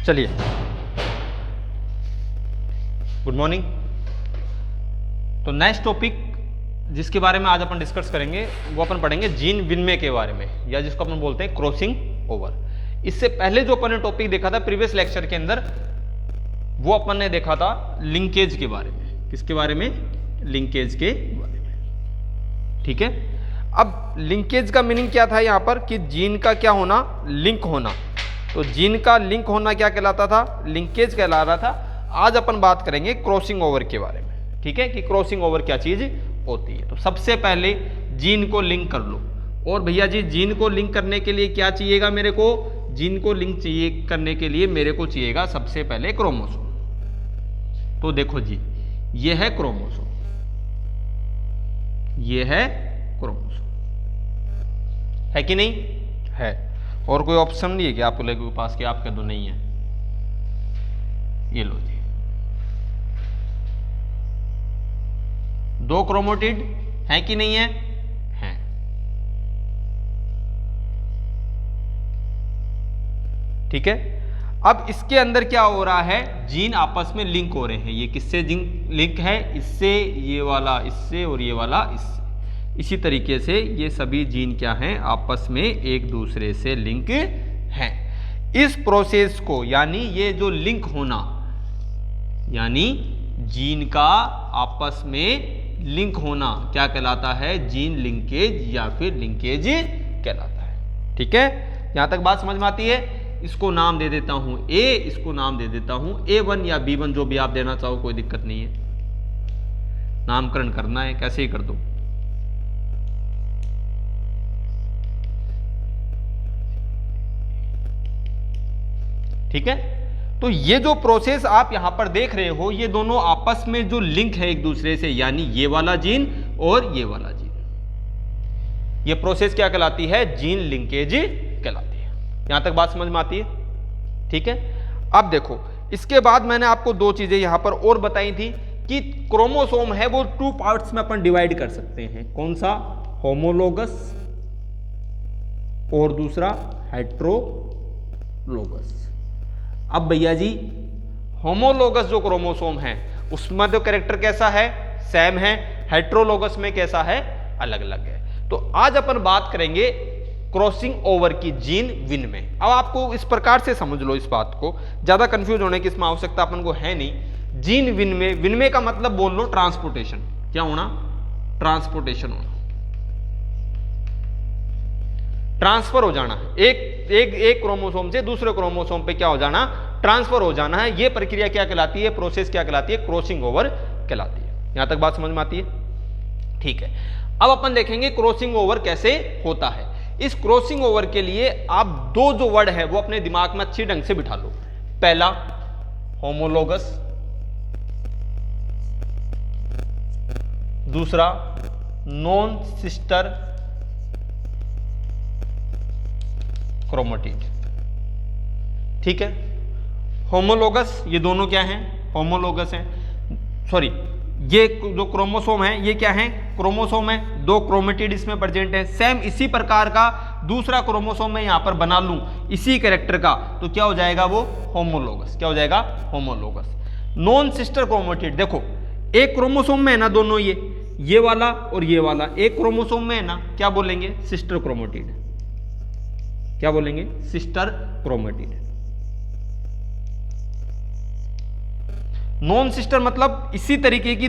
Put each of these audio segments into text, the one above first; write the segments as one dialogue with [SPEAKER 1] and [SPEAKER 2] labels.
[SPEAKER 1] चलिए, good morning. तो next topic जिसके बारे में आज अपन डिस्कस करेंगे वो अपन पढ़ेंगे जीन विनिमय के बारे में, या जिसको अपन बोलते हैं क्रॉसिंग ओवर। इससे पहले जो अपन ने टॉपिक देखा था प्रीवियस लेक्चर के अंदर, वो अपन ने देखा था लिंकेज के बारे में। किसके बारे में? लिंकेज के बारे में। ठीक है, अब लिंकेज का मीनिंग क्या था यहाँ पर कि जीन का क्या होना? लिंक होना। तो जीन का लिंक होना क्या कहलाता था? लिंकेज कहला रहा था। आज अपन बात करेंगे क्रॉसिंग ओवर के बारे में। ठीक है, कि क्रॉसिंग ओवर क्या चीज होती है। तो सबसे पहले जीन को लिंक कर लो। और भैया जी जीन को लिंक करने के लिए क्या चाहिएगा मेरे को? जीन को लिंक चाहिए करने के लिए मेरे को चाहिएगा सबसे पहले क्रोमोसोम। तो देखो जी, ये है क्रोमोसोम, ये है क्रोमोसोम, है कि नहीं? है। और कोई ऑप्शन नहीं है कि आप लोगों के पास कि आप कह दो नहीं है? ये लो जी, 2 क्रोमेटिड है कि नहीं है? है। ठीक है, अब इसके अंदर क्या हो रहा है? जीन आपस में लिंक हो रहे हैं। ये किससे लिंक है? इससे, ये वाला इससे, और ये वाला इससे। इसी तरीके से ये सभी जीन क्या हैं? आपस में एक दूसरे से लिंक हैं। इस प्रोसेस को, यानी ये जो लिंक होना, यानी जीन का आपस में लिंक होना क्या कहलाता है? जीन लिंकेज या फिर लिंकेज कहलाता है। ठीक है, यहां तक बात समझ में आती है? इसको नाम दे देता हूं ए, इसको नाम दे देता हूं A1 या B1, जो भी आप देना चाहो, कोई दिक्कत नहीं है। नामकरण करना है कैसे ही कर दो। ठीक है, तो ये जो प्रोसेस आप यहां पर देख रहे हो, ये दोनों आपस में जो लिंक है एक दूसरे से, यानी ये वाला जीन और ये वाला जीन, ये प्रोसेस क्या कहलाती है? जीन लिंकेज कहलाती है। यहां तक बात समझ में आती है? ठीक है, अब देखो, इसके बाद मैंने आपको 2 चीजें यहां पर और बताई थी कि क्रोमोसोम है वो 2 पार्ट्स में अपन डिवाइड कर सकते हैं। कौन सा? होमोलोगस और दूसरा हेट्रोलोगस। अब भैया जी होमोलोगस जो क्रोमोसोम है उसमें जो कैरेक्टर कैसा है? सेम है। हेट्रोलोगस में कैसा है? अलग अलग है। तो आज अपन बात करेंगे क्रॉसिंग ओवर की जीन विनिमय। अब आपको इस प्रकार से समझ लो इस बात को, ज्यादा कंफ्यूज होने की इसमें आवश्यकता अपन को है नहीं। जीन विनिमय, विनिमय का मतलब बोल लो ट्रांसपोर्टेशन। क्या होना? ट्रांसपोर्टेशन होना, ट्रांसफर हो जाना। एक क्रोमोसोम से दूसरे क्रोमोसोम पे क्या हो जाना? ट्रांसफर हो जाना है। ये प्रक्रिया क्या कहलाती है? प्रोसेस क्या कहलाती है? क्रॉसिंग ओवर कहलाती है। यहां तक बात समझ में आती है? ठीक है, अब अपन देखेंगे क्रॉसिंग ओवर कैसे होता है। इस क्रॉसिंग ओवर के लिए आप 2 जो वर्ड है वो अपने दिमाग में अच्छी ढंग से बिठा लो। पहला होमोलोगस, दूसरा नॉन सिस्टर क्रोमेटिड। ठीक है, होमोलोगस, ये दोनों क्या हैं? होमोलोगस हैं। सॉरी, ये जो क्रोमोसोम है ये क्या है? क्रोमोसोम है। 2 क्रोमेटिड इसमें प्रेजेंट है। सेम इसी प्रकार का दूसरा क्रोमोसोम मैं यहां पर बना लूं इसी कैरेक्टर का, तो क्या हो जाएगा? वो होमोलोगस। क्या हो जाएगा? होमोलोगस। नॉन सिस्टर क्रोमेटिड, देखो एक क्रोमोसोम में है ना दोनों, ये वाला और ये वाला एक क्रोमोसोम में है ना, क्या बोलेंगे? Sister chromatid. क्या बोलेंगे? Sister chromatid. नॉन सिस्टर मतलब इसी तरीके की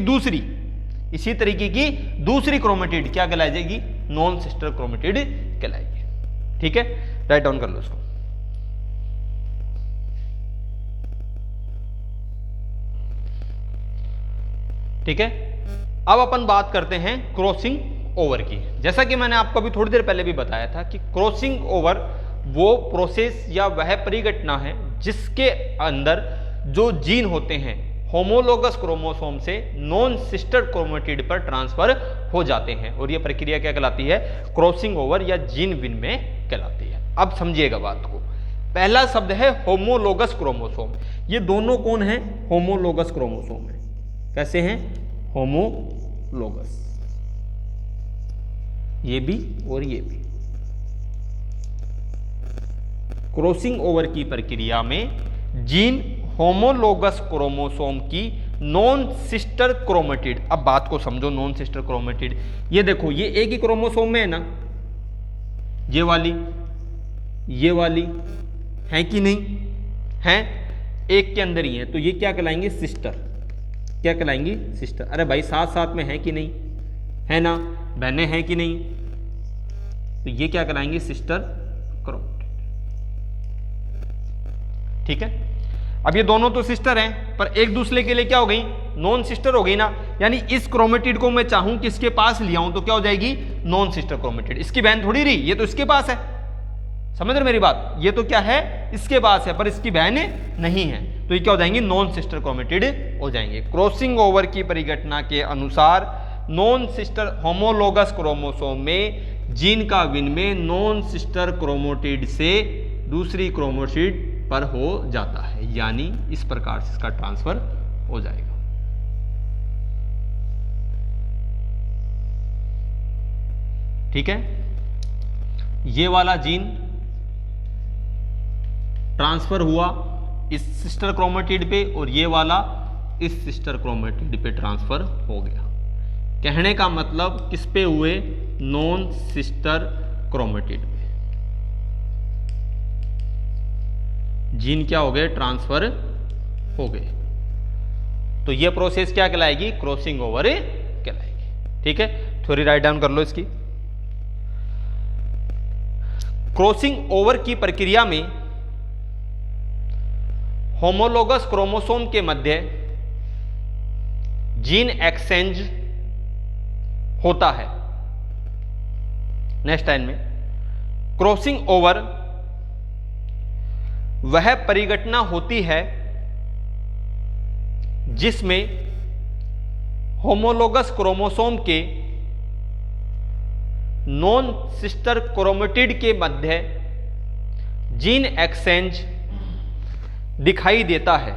[SPEAKER 1] दूसरी क्रोमेटिड क्या कहलाएगी? नॉन सिस्टर क्रोमेटिड कहलाएगी। ठीक है, राइट डाउन कर लो इसको। ठीक है, अब अपन बात करते हैं क्रॉसिंग ओवर की। जैसा कि मैंने आपको अभी थोड़ी देर पहले भी बताया था कि क्रॉसिंग ओवर वो प्रोसेस या वह परिघटना है जिसके अंदर जो जीन होते हैं होमोलोगस क्रोमोसोम से नॉन सिस्टर क्रोमेटिड पर ट्रांसफर हो जाते हैं, और यह प्रक्रिया क्या कहलाती है? क्रॉसिंग ओवर या जीन विनिमय कहलाती है। अब समझिएगा बात को। पहला शब्द है होमोलोगस क्रोमोसोम। ये दोनों कौन है? होमोलोगस क्रोमोसोम है। कैसे हैं? होमोलोगस, ये भी और ये भी। क्रॉसिंग ओवर की प्रक्रिया में जीन होमोलोगस क्रोमोसोम की नॉन सिस्टर क्रोमेटिड। अब बात को समझो, नॉन सिस्टर क्रोमेटिड, ये देखो ये एक ही क्रोमोसोम में है ना, ये वाली है कि नहीं है, एक के अंदर ही है, तो ये क्या कहलाएंगे, सिस्टर। क्या कहलाएंगी, सिस्टर। अरे भाई साथ साथ में है कि नहीं, है ना, बहनें हैं कि नहीं, तो ये क्या कहलाएंगे, सिस्टर क्रोमेटिड। ठीक है, अब ये दोनों तो सिस्टर हैं, पर एक दूसरे के लिए क्या हो गई, नॉन सिस्टर हो गई ना। यानी इस क्रोमेटिड को मैं चाहूं कि इसके पास ले आऊं तो क्या हो जाएगी, नॉन सिस्टर क्रोमेटिड। इसकी बहन थोड़ी रही, ये तो इसके पास है, समझ रहे मेरी बात, ये तो क्या है, इसके पास है, पर इसकी बहन नहीं है, तो ये क्या हो जाएंगे, नॉन सिस्टर क्रोमेटिड हो जाएंगे। क्रॉसिंग ओवर की परिघटना के अनुसार नॉन सिस्टर होमोलोगस क्रोमोसोम में जीन का विनिमय नॉन सिस्टर क्रोमेटिड से दूसरी क्रोमेटिड पर हो जाता है, यानी इस प्रकार से इसका ट्रांसफर हो जाएगा। ठीक है, ये वाला जीन ट्रांसफर हुआ इस सिस्टर क्रोमेटिड पे और ये वाला इस सिस्टर क्रोमेटिड पे ट्रांसफर हो गया। कहने का मतलब किस पे हुए, नॉन सिस्टर क्रोमेटिड पे जीन क्या हो गए, ट्रांसफर हो गए। तो ये प्रोसेस क्या कहलाएगी, क्रॉसिंग ओवर कहलाएगी। ठीक है, थोड़ी राइट डाउन कर लो इसकी। क्रॉसिंग ओवर की प्रक्रिया में होमोलोगस क्रोमोसोम के मध्य जीन एक्सचेंज होता है। नेक्स्ट लाइन में, क्रॉसिंग ओवर वह परिघटना होती है जिसमें होमोलोगस क्रोमोसोम के नॉन सिस्टर क्रोमेटिड के मध्य जीन एक्सचेंज दिखाई देता है।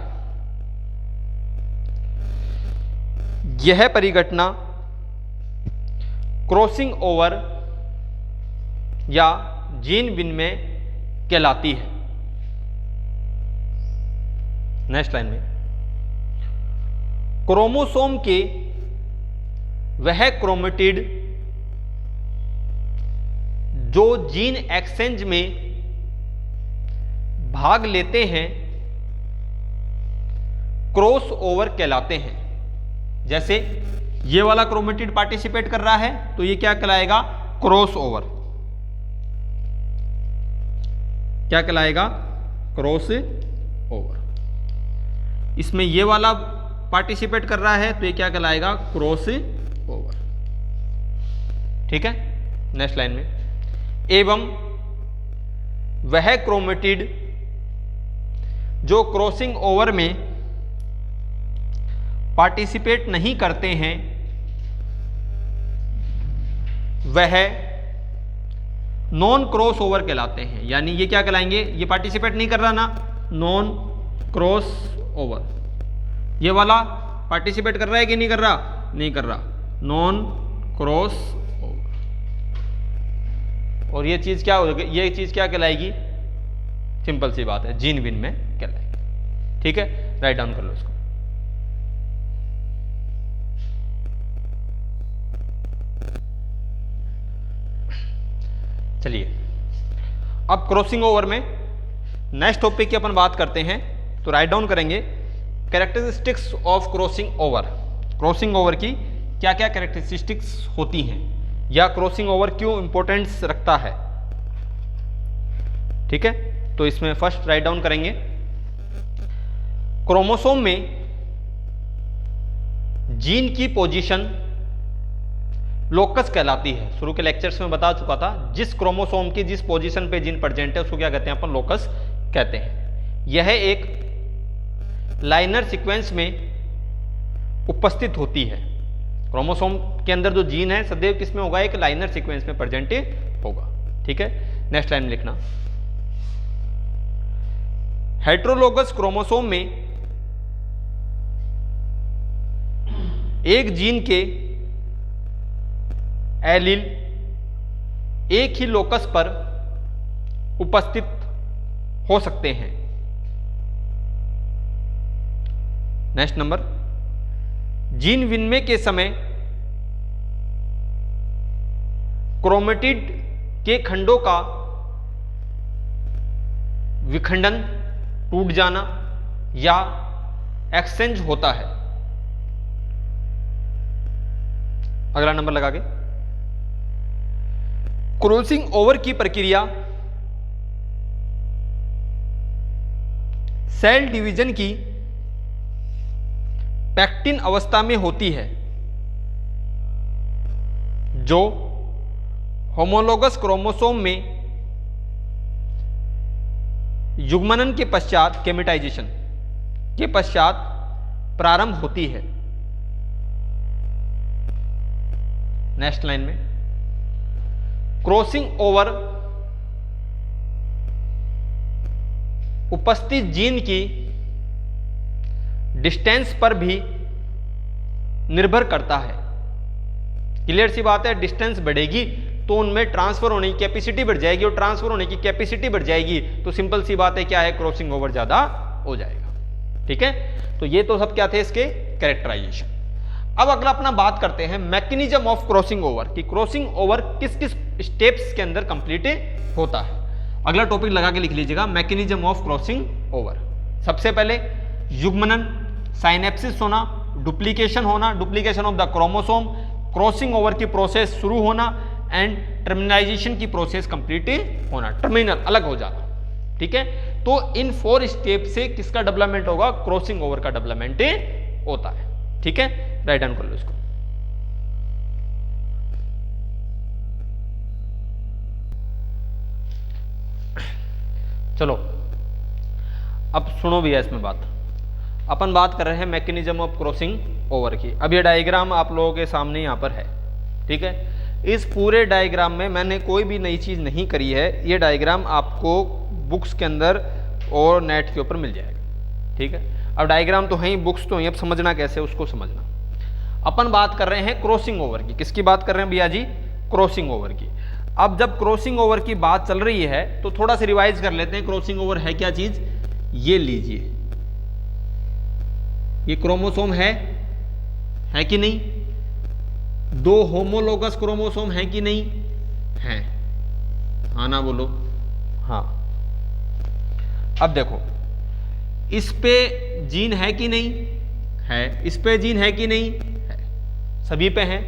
[SPEAKER 1] यह परिघटना क्रॉसिंग ओवर या जीन विनिमय कहलाती है। नेक्स्ट लाइन में, क्रोमोसोम के वह क्रोमेटिड जो जीन एक्सचेंज में भाग लेते हैं क्रॉस ओवर कहलाते हैं। जैसे ये वाला क्रोमेटिड पार्टिसिपेट कर रहा है तो ये क्या कहलाएगा, क्रॉस ओवर। क्या कहलाएगा, क्रॉस ओवर। इसमें ये वाला पार्टिसिपेट कर रहा है तो ये क्या कहलाएगा, क्रॉस ओवर। ठीक है, नेक्स्ट लाइन में, एवं वह क्रोमेटिड जो क्रॉसिंग ओवर में पार्टिसिपेट नहीं करते हैं वह नॉन क्रॉस ओवर कहलाते हैं। यानी ये क्या कहलाएंगे, ये पार्टिसिपेट नहीं कर रहा ना, नॉन क्रॉस ओवर। ये वाला पार्टिसिपेट कर रहा है कि नहीं कर रहा, नहीं कर रहा, नॉन क्रॉस ओवर। और ये चीज क्या होगी, ये चीज क्या कहलाएगी, सिंपल सी बात है, जीन विनिमय कहलाएगी। ठीक है, राइट डाउन कर लो इसको। चलिए अब क्रॉसिंग ओवर में नेक्स्ट टॉपिक की अपन बात करते हैं, तो राइट डाउन करेंगे characteristics of crossing over. Crossing over की क्या क्या कैरेक्टरिस्टिक्स होती हैं या क्रॉसिंग ओवर क्यों इंपॉर्टेंस रखता है। ठीक है, तो इसमें फर्स्ट राइट डाउन करेंगे, क्रोमोसोम में जीन की पोजीशन लोकस कहलाती है। शुरू के लेक्चर्स में बता चुका था, जिस क्रोमोसोम की जिस पोजीशन पे जीन प्रेजेंट है उसको क्या कहते हैं, अपन लोकस कहते हैं। यह एक लाइनर सीक्वेंस में उपस्थित होती है। क्रोमोसोम के अंदर जो जीन है सदैव किस में होगा, एक लाइनर सीक्वेंस में प्रेजेंट होगा। ठीक है, नेक्स्ट लाइन में लिखना, हेटेरोलोगस क्रोमोसोम में एक जीन के एलील एक ही लोकस पर उपस्थित हो सकते हैं। नेक्स्ट नंबर, जीन विनिमय के समय क्रोमेटिड के खंडों का विखंडन, टूट जाना या एक्सचेंज होता है। अगला नंबर लगा के, क्रॉसिंग ओवर की प्रक्रिया सेल डिवीजन की पैक्टिन अवस्था में होती है, जो होमोलोगस क्रोमोसोम में युग्मनन के पश्चात, गेमेटाइजेशन के पश्चात प्रारंभ होती है। नेक्स्ट लाइन में, क्रॉसिंग ओवर उपस्थित जीन की डिस्टेंस पर भी निर्भर करता है। क्लियर सी बात है, डिस्टेंस बढ़ेगी तो उनमें ट्रांसफर होने की कैपेसिटी बढ़ जाएगी, और ट्रांसफर होने की कैपेसिटी बढ़ जाएगी तो सिंपल सी बात है क्या है, क्रॉसिंग ओवर ज्यादा हो जाएगा। ठीक है, तो ये तो सब क्या थे इसके कैरेक्टराइजेशन। अब अगला अपना बात करते हैं मैकेनिज्म ऑफ क्रॉसिंग ओवर, कि क्रॉसिंग ओवर किस किस स्टेप्स के अंदर कंप्लीट होता है। अगला टॉपिक लगा के लिख लीजिएगा, मैकेनिज्म ऑफ क्रॉसिंग ओवर। सबसे पहले युग्मनन, साइनेप्सिस होना, डुप्लीकेशन होना, duplication of the chromosome, crossing over की प्रोसेस शुरू होना एंड टर्मिनाइजेशन की प्रोसेस कंप्लीट होना, टर्मिनल अलग हो जाना। ठीक है, तो इन 4 स्टेप से किसका डेवलपमेंट होगा, क्रॉसिंग ओवर का डेवलपमेंट होता है। ठीक है, राइट डाउन कर लो इसको। चलो अब सुनो भैया, इसमें बात अपन बात कर रहे हैं मैकेनिज्म ऑफ क्रॉसिंग ओवर की। अब ये डायग्राम आप लोगों के सामने यहाँ पर है। ठीक है, इस पूरे डायग्राम में मैंने कोई भी नई चीज़ नहीं करी है, ये डायग्राम आपको बुक्स के अंदर और नेट के ऊपर मिल जाएगा। ठीक है, अब डायग्राम तो है ही, बुक्स तो हैं, अब समझना कैसे उसको समझना। अपन बात कर रहे हैं क्रॉसिंग ओवर की। किसकी बात कर रहे हैं भैया जी, क्रॉसिंग ओवर की। अब जब क्रॉसिंग ओवर की बात चल रही है तो थोड़ा सा रिवाइज कर लेते हैं, क्रॉसिंग ओवर है क्या चीज। ये लीजिए, ये क्रोमोसोम है कि नहीं, 2 होमोलोगस क्रोमोसोम है कि नहीं है, हाँ ना बोलो, हाँ। अब देखो, इस पे जीन है कि नहीं है, इस पे जीन है कि नहीं है, सभी पे है।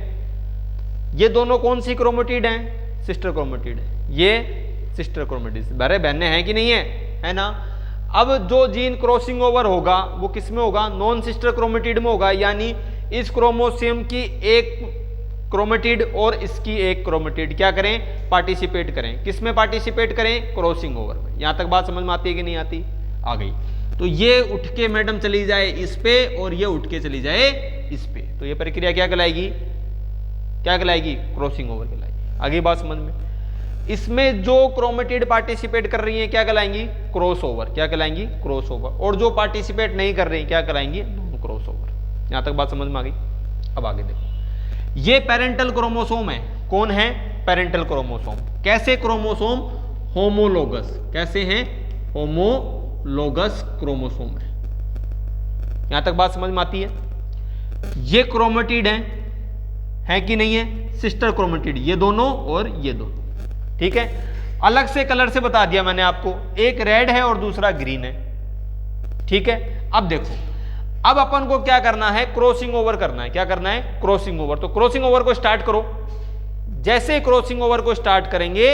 [SPEAKER 1] ये दोनों कौन सी क्रोमेटिड हैं, सिस्टर क्रोमेटिड है, ये सिस्टर क्रोमेटिड, बड़े बहने हैं कि नहीं है ना। अब जो जीन क्रॉसिंग ओवर होगा वो किस में होगा, नॉन सिस्टर क्रोमेटिड में होगा, यानी इस क्रोमोसोम की एक क्रोमेटिड और इसकी एक क्रोमेटिड क्या करें, पार्टिसिपेट करें। किस में पार्टिसिपेट करें, क्रॉसिंग ओवर में। यहां तक बात समझ में आती है कि नहीं आती, आ गई। तो ये उठ के मैडम चली जाए इस पे और ये उठ के चली जाए इस पे, तो ये प्रक्रिया क्या कहलाएगी, क्या कहलाएगी, क्रॉसिंग ओवर कहलाएगी। आगे बात समझ में। इसमें जो क्रोमेटिड पार्टिसिपेट कर रही है क्या कहलाएंगी, क्रॉस ओवर, क्या कहलाएंगी, क्रॉस ओवर। और जो पार्टिसिपेट नहीं कर रही क्या कहलाएंगी, नॉन क्रॉस ओवर। यहां तक बात समझ में आ गई। अब आगे देखो, ये पेरेंटल क्रोमोसोम है, कौन है, पेरेंटल क्रोमोसोम। कैसे क्रोमोसोम, होमोलोगस, कैसे हैं, होमोलोगस क्रोमोसोम है। यहां तक बात समझ में आती है। ये क्रोमेटिड है कि नहीं है, सिस्टर क्रोमेटिड, ये दोनों और ये दोनों। ठीक है, अलग से कलर से बता दिया मैंने आपको, एक रेड है और दूसरा ग्रीन है। ठीक है, अब देखो, अब अपन को क्या करना है, क्रॉसिंग ओवर करना है। क्या करना है, क्रॉसिंग ओवर। तो क्रॉसिंग ओवर को स्टार्ट करो। जैसे क्रॉसिंग ओवर को स्टार्ट करेंगे,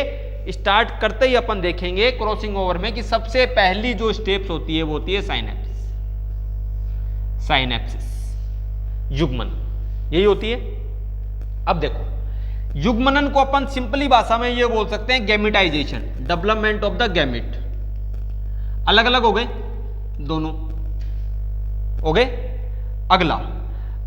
[SPEAKER 1] स्टार्ट करते ही अपन देखेंगे क्रॉसिंग ओवर में कि सबसे पहली जो स्टेप्स होती है वो होती है साइनेप्सिस, साइनेप्सिस, युग्मन, यही होती है। अब देखो, युग्मनन को अपन सिंपली भाषा में ये बोल सकते हैं गैमेटाइजेशन, डेवलपमेंट ऑफ द गैमेट। अलग अलग हो गए दोनों, हो गए। अगला,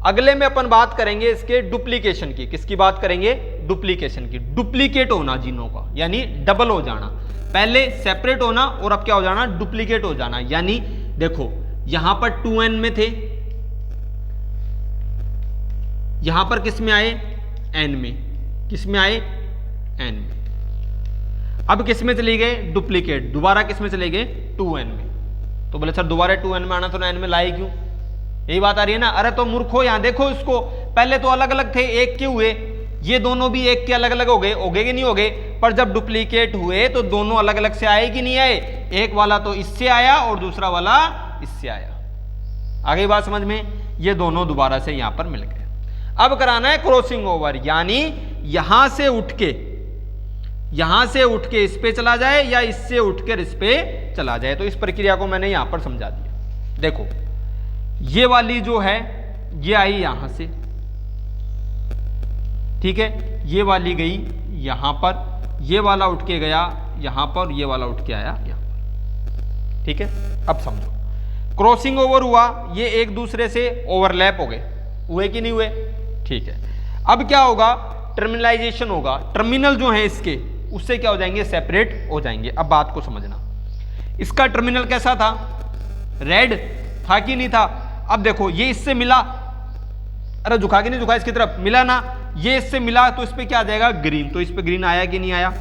[SPEAKER 1] अगले में अपन बात करेंगे इसके डुप्लीकेशन की। किसकी बात करेंगे, डुप्लीकेशन की। डुप्लीकेट होना जीनों का, यानी डबल हो जाना। पहले सेपरेट होना और अब क्या हो जाना, डुप्लीकेट हो जाना। यानी देखो, यहां पर 2n में थे, यहां पर किस में आए, n में, किस में आए, n में। अब किस में चले गए, डुप्लीकेट, दोबारा किस में चले गए, 2n में। तो बोले सर दोबारा 2n में आना तो n में लाए क्यों, यही बात आ रही है ना। अरे तो मूर्खो यहां देखो इसको, पहले तो अलग अलग थे, एक के हुए, ये दोनों भी एक के अलग अलग हो गए कि नहीं हो गए, पर जब डुप्लीकेट हुए तो दोनों अलग अलग से आए कि नहीं आए, एक वाला तो इससे आया और दूसरा वाला इससे आया। आगे बात समझ में, ये दोनों दोबारा से यहां पर मिल गए। अब कराना है क्रॉसिंग ओवर, यानी यहां से उठ के इस पे चला जाए या इससे उठकर इस पे चला जाए। तो इस प्रक्रिया को मैंने यहां पर समझा दिया। देखो ये वाली जो है ये आई यहां से, ठीक है, ये वाली गई यहां पर, ये वाला उठ के गया यहां पर, ये वाला उठ के आया यहां पर, ठीक है। अब समझो क्रॉसिंग ओवर हुआ, ये एक दूसरे से ओवरलैप हो गए, हुए कि नहीं हुए, ठीक है। अब क्या होगा, टर्मिनलाइजेशन होगा, टर्मिनल जो है इसके उससे क्या हो जाएंगे, सेपरेट हो जाएंगे। अब बात को समझना, इसका टर्मिनल कैसा था, रेड था कि नहीं था। अब देखो ये इससे मिला, अरे झुका कि नहीं झुका इसकी तरफ, मिला ना, ये इससे मिला तो इस पे क्या आ जाएगा, ग्रीन, तो इस पे ग्रीन आया कि नहीं आया,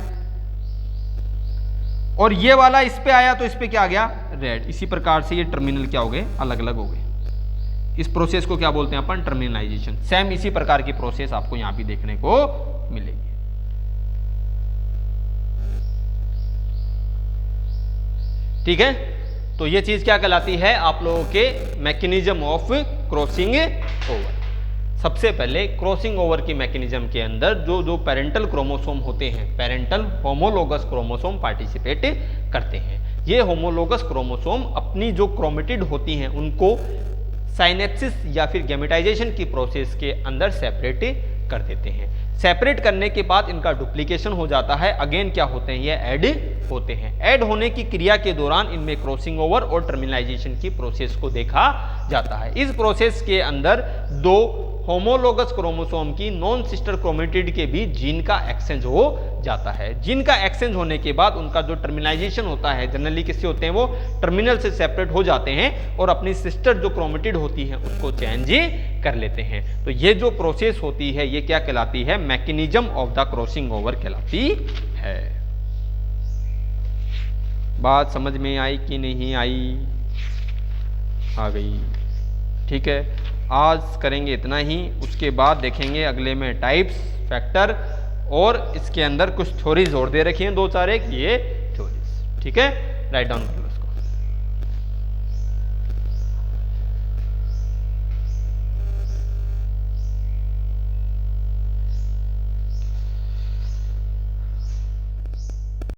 [SPEAKER 1] और ये वाला इस पे आया तो इस पे क्या आ गया, रेड। इसी प्रकार से ये टर्मिनल क्या हो गए, अलग अलग हो गए। इस प्रोसेस को क्या बोलते हैं अपन, टर्मिनलाइजेशन। सेम इसी प्रकार की प्रोसेस आपको यहां भी देखने को मिलेगी। ठीक है, तो ये चीज क्या कहलाती है आप लोगों के मैकेनिज्म ऑफ क्रॉसिंग ओवर। सबसे पहले क्रॉसिंग ओवर की मैकेनिज्म के अंदर जो पेरेंटल क्रोमोसोम होते हैं, पेरेंटल होमोलोगस क्रोमोसोम पार्टिसिपेट करते हैं। ये होमोलोगस क्रोमोसोम अपनी जो क्रोमेटिड होती हैं उनको साइनेप्सिस या फिर गैमेटाइजेशन की प्रोसेस के अंदर सेपरेट कर देते हैं। सेपरेट करने के बाद इनका डुप्लीकेशन हो जाता है, अगेन क्या होते हैं, ये ऐड होते हैं। ऐड होने की क्रिया के दौरान इनमें क्रॉसिंग ओवर और टर्मिनलाइजेशन की प्रोसेस को देखा जाता है। इस प्रोसेस के अंदर दो होमोलोगस क्रोमोसोम की नॉन सिस्टर क्रोमेटिड के बीच जीन का एक्सचेंज हो जाता है। जीन का एक्सचेंज होने के बाद उनका जो टर्मिनलाइजेशन होता है, जनरली किससे होते हैं, वो टर्मिनल से सेपरेट हो जाते हैं और अपनी सिस्टर जो क्रोमेटिड होती है उसको चेंज कर लेते हैं। तो ये जो प्रोसेस होती है ये क्या कहलाती है, mechanism of the crossing over कहलाती है। बात समझ में आई कि नहीं आई, आ गई, ठीक है। आज करेंगे इतना ही, उसके बाद देखेंगे अगले में टाइप्स, फैक्टर, और इसके अंदर कुछ थ्योरी जोड़ दे रखी हैं, दो चार एक ये थ्योरीज, ठीक है। Write down.